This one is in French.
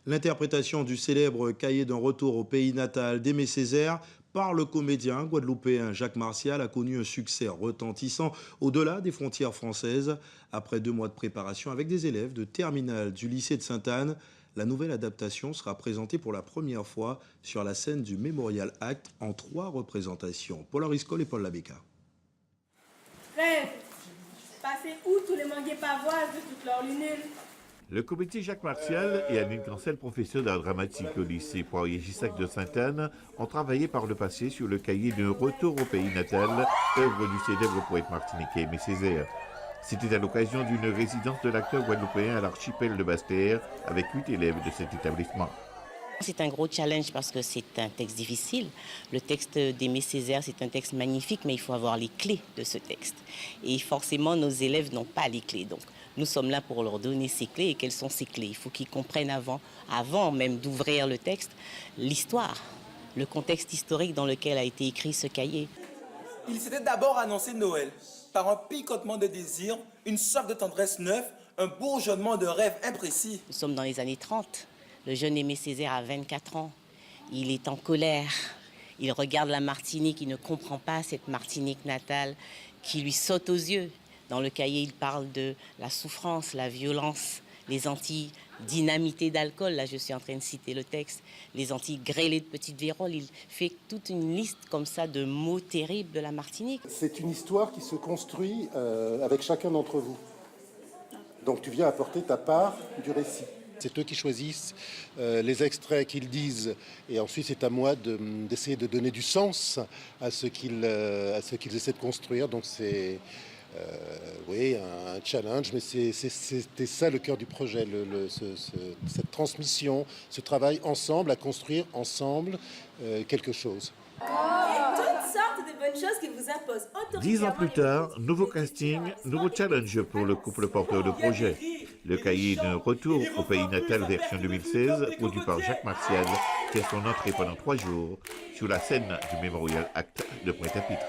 L'interprétation du célèbre cahier d'un retour au pays natal d'Aimé Césaire par le comédien guadeloupéen Jacques Martial a connu un succès retentissant au-delà des frontières françaises. Après 2 mois de préparation avec des élèves de terminale du lycée de Sainte-Anne, la nouvelle adaptation sera présentée pour la première fois sur la scène du Memorial Act en 3 représentations. Paul Ariscol et Paul Labéca. Rêve, passer où tous les manguiers pavoises de toutes leurs lunules. Le comédien Jacques Martial et Aline Cancel, professeur d'art dramatique au lycée Poirier-Gissac de Sainte-Anne, ont travaillé par le passé sur le cahier d'un retour au pays natal, œuvre du célèbre poète martiniquais Aimé Césaire. C'était à l'occasion d'une résidence de l'acteur guadeloupéen à l'archipel de Basse-Terre avec 8 élèves de cet établissement. C'est un gros challenge parce que c'est un texte difficile. Le texte d'Aimé Césaire, c'est un texte magnifique, mais il faut avoir les clés de ce texte. Et forcément, nos élèves n'ont pas les clés. Donc, nous sommes là pour leur donner ces clés. Et quelles sont ces clés? Il faut qu'ils comprennent avant même d'ouvrir le texte, l'histoire, le contexte historique dans lequel a été écrit ce cahier. Il s'était d'abord annoncé Noël, par un picotement de désir, une soif de tendresse neuve, un bourgeonnement de rêves imprécis. Nous sommes dans les années 30. Le jeune Aimé Césaire a 24 ans. Il est en colère. Il regarde la Martinique. Il ne comprend pas cette Martinique natale qui lui saute aux yeux. Dans le cahier, il parle de la souffrance, la violence, les Antilles dynamitées d'alcool. Là, je suis en train de citer le texte. Les Antilles grêlées de petites vérolles. Il fait toute une liste comme ça de mots terribles de la Martinique. C'est une histoire qui se construit avec chacun d'entre vous. Donc tu viens apporter ta part du récit. C'est eux qui choisissent les extraits qu'ils disent et ensuite c'est à moi d'essayer de donner du sens à ce qu'ils essaient de construire. Donc c'est oui, un challenge, mais c'était ça le cœur du projet, cette transmission, ce travail ensemble, à construire ensemble quelque chose. Toutes sortes de bonnes choses qui vous imposent autoritairement. 10 ans plus tard, nouveau casting, nouveau challenge pour le couple porteur de projet. Le cahier d'un retour au pays natal version 2016, produit par Jacques Martial, fait son entrée pendant 3 jours sur la scène du Memorial Act de Pointe-à-Pitre.